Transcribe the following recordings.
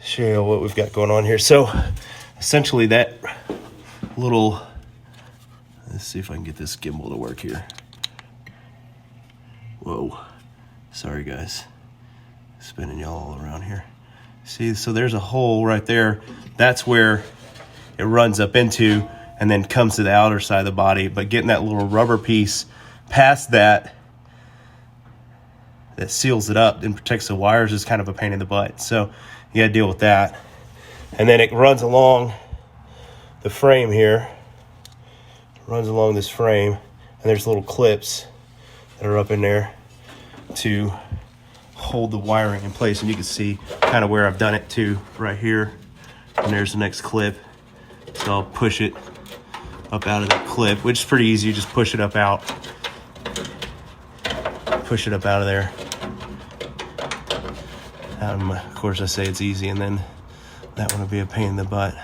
show you what we've got going on here. So essentially that little, let's see if I can get this gimbal to work here. Whoa, sorry guys, spinning y'all all around here. See, so there's a hole right there. That's where it runs up into and then comes to the outer side of the body. But getting that little rubber piece past that seals it up and protects the wires is kind of a pain in the butt. So you gotta deal with that. And then it runs along the frame here. Runs along this frame, and there's little clips that are up in there to hold the wiring in place. And you can see kind of where I've done it too, right here. And there's the next clip. So I'll push it up out of the clip, which is pretty easy. You just push it up out. Push it up out of there. Of course I say it's easy, and then that one would be a pain in the butt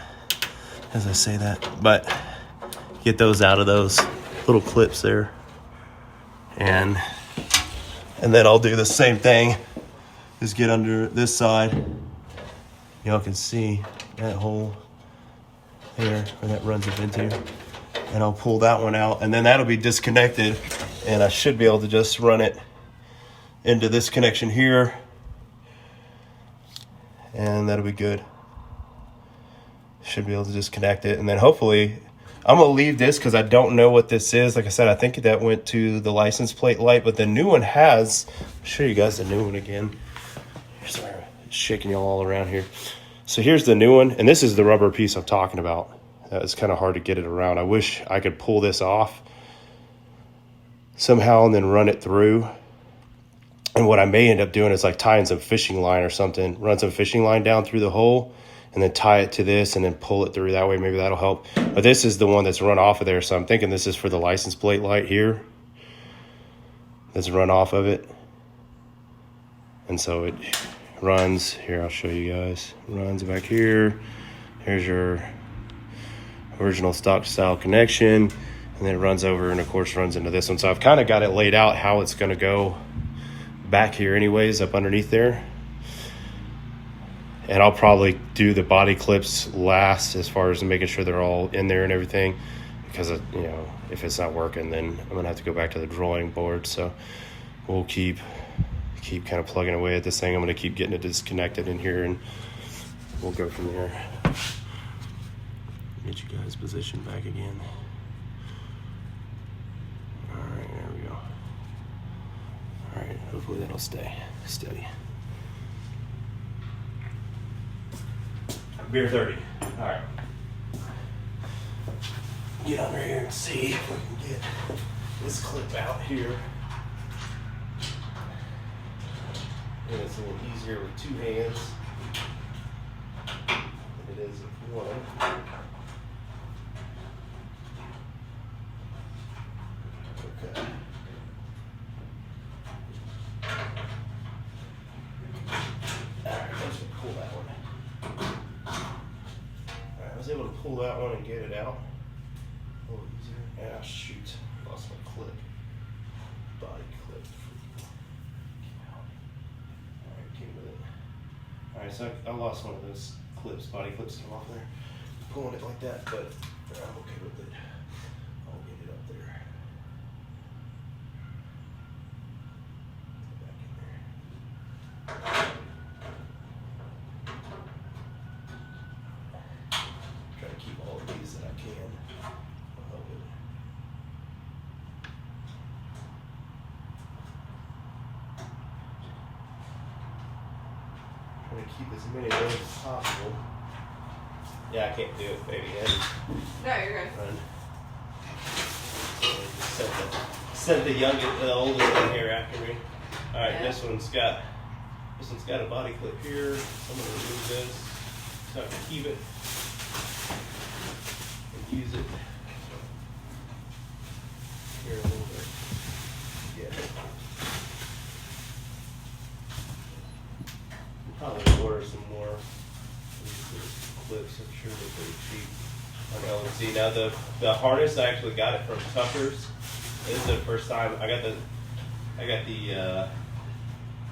as I say that. But get those out of those little clips there. And then I'll do the same thing. Just get under this side. Y'all can see that hole there where that runs up into. And I'll pull that one out, and then that'll be disconnected, and I should be able to just run it into this connection here, and that'll be good. Should be able to just connect it, and then hopefully I'm gonna leave this because I don't know what this is. Like I said, I think that went to the license plate light, but the new one has, I'll show you guys the new one again. Sorry, it's shaking y'all all around here. So here's the new one, and this is the rubber piece I'm talking about. It's kind of hard to get it around. I wish I could pull this off somehow and then run it through. And what I may end up doing is like tying some fishing line or something, run some fishing line down through the hole and then tie it to this and then pull it through that way. Maybe that'll help. But this is the one that's run off of there. So I'm thinking this is for the license plate light here. That's run off of it. And so it runs here. I'll show you guys. Runs back here. Here's your original stock style connection. And then it runs over and of course runs into this one. So I've kind of got it laid out how it's going to go back here anyways, up underneath there. And I'll probably do the body clips last as far as making sure they're all in there and everything, because you know, if it's not working, then I'm gonna have to go back to the drawing board. So we'll keep kind of plugging away at this thing. I'm gonna keep getting it disconnected in here, and we'll go from there. Get you guys positioned back again. All right, there we go. All right, hopefully that'll stay steady. Beer 30. All right. Get under here and see if we can get this clip out here. And it's a little easier with two hands than it is with one. Okay. I was able to pull that one and get it out a little easier. Ah, shoot, lost my clip. Body clip. Alright, came with it. Alright, so I lost one of those clips, body clips came off there. Pulling it like that, but I'm okay with it. I'll get it up there. Back in there. Try to keep all of these that I can. Try to keep as many of those as possible. Yeah, I can't do it, baby. No, you're good. Sent the youngest, the oldest one here after me. All right, yeah. This one's got a body clip here. I'm gonna remove this so I can keep it and use it here a little bit. Yeah. I'll probably order some more clips. I'm sure they're pretty cheap on LMC. Now the harness, I actually got it from Tucker's. This is the first time I got the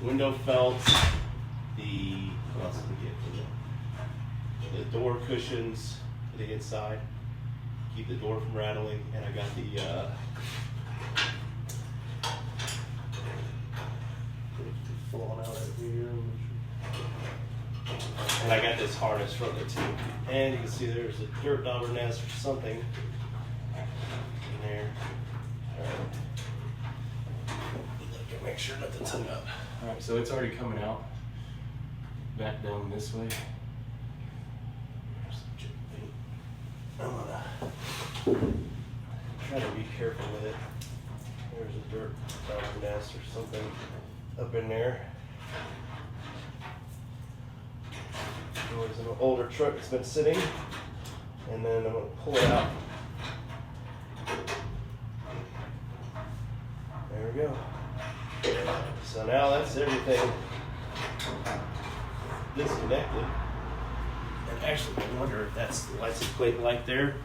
window felt, what else did we get? the door cushions for the inside, keep the door from rattling, and I got the falling out of here. And I got this harness from it too. And you can see there's a dirt dauber nest or something in there. Alright. Make sure nothing's hung up. Alright, so it's already coming out. Back down this way. There's some chip paint. I'm gonna try to be careful with it. There's a dirt dauber nest or something up in there. There's an older truck that's been sitting, and then I'm going to pull it out. There we go. So now that's everything disconnected. And actually, I wonder if that's the license plate light there,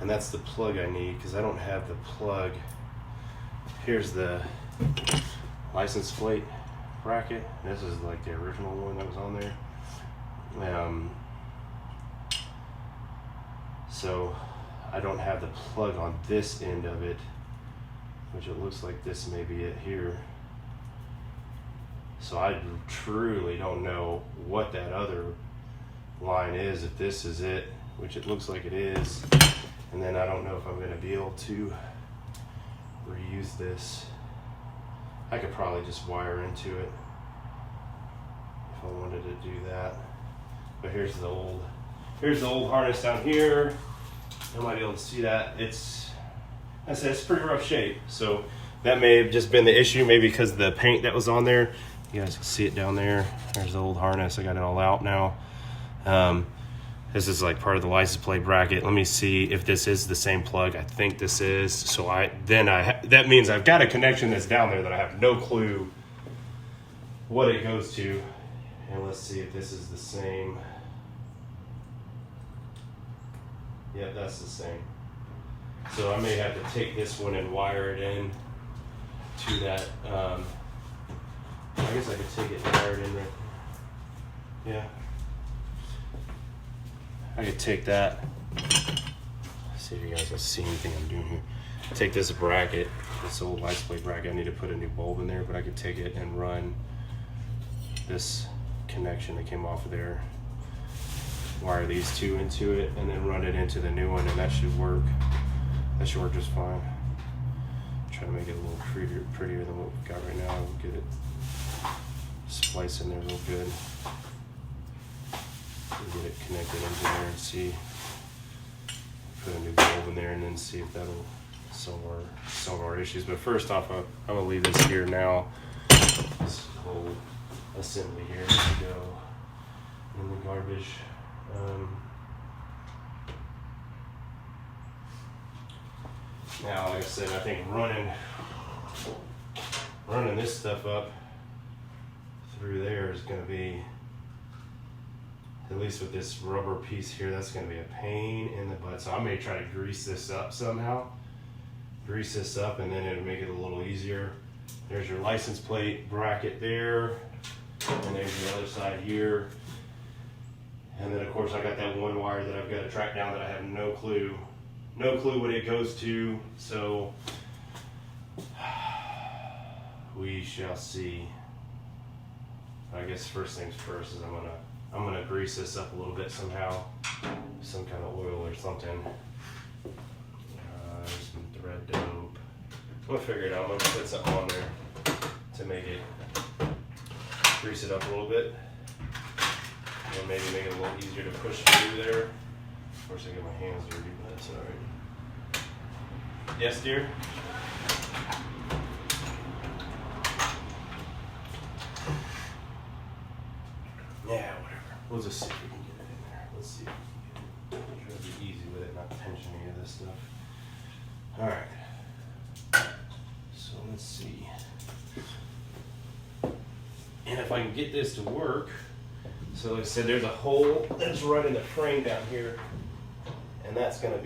and that's the plug I need because I don't have the plug. Here's the license plate bracket. This is like the original one that was on there. So I don't have the plug on this end of it, which it looks like this may be it here. So I truly don't know what that other line is, if this is it, which it looks like it is. And then I don't know if I'm going to be able to reuse this. I could probably just wire into it if I wanted to do that. But here's the old harness down here. I might be able to see that. It's pretty rough shape. So that may have just been the issue, maybe because of the paint that was on there. You guys can see it down there. There's the old harness. I got it all out now. This is like part of the license plate bracket. Let me see if this is the same plug. I think this is. So that means I've got a connection that's down there that I have no clue what it goes to. And let's see if this is the same. Yep, that's the same. So I may have to take this one and wire it in to that. I guess I could take it and wire it in right there. Yeah. I could take that. See if you guys can see anything I'm doing here. Take this bracket, this old license plate bracket. I need to put a new bulb in there, but I could take it and run this connection that came off of there, wire these two into it, and then run it into the new one, and that should work. That should work just fine. Try to make it a little prettier than what we've got right now. We'll get it spliced in there real good. We'll get it connected into there and see. Put a new bulb in there and then see if that'll solve our issues. But first off, I'm gonna leave this here now. This whole assembly here to go in the garbage. Now, like I said, I think running this stuff up through there is going to be, at least with this rubber piece here, that's going to be a pain in the butt. So I may try to grease this up somehow. Grease this up and then it'll make it a little easier. There's your license plate bracket there. And there's the other side here. And then of course I got that one wire that I've got to track down that I have no clue what it goes to. So we shall see. I guess first things first is I'm gonna grease this up a little bit somehow, some kind of oil or something. Some thread dope. I'm gonna figure it out. I'm gonna put something on there to make it, grease it up a little bit, and maybe make it a little easier to push through there. Of course, I get my hands dirty, but that's all right. Yes, dear. Yeah, whatever. We'll just see if we can get it in there. Let's see if we can get it. Try to be easy with it, not tension any of this stuff. All right. So let's see. And if I can get this to work, so like I said, there's a hole that's running the frame down here, and that's going to be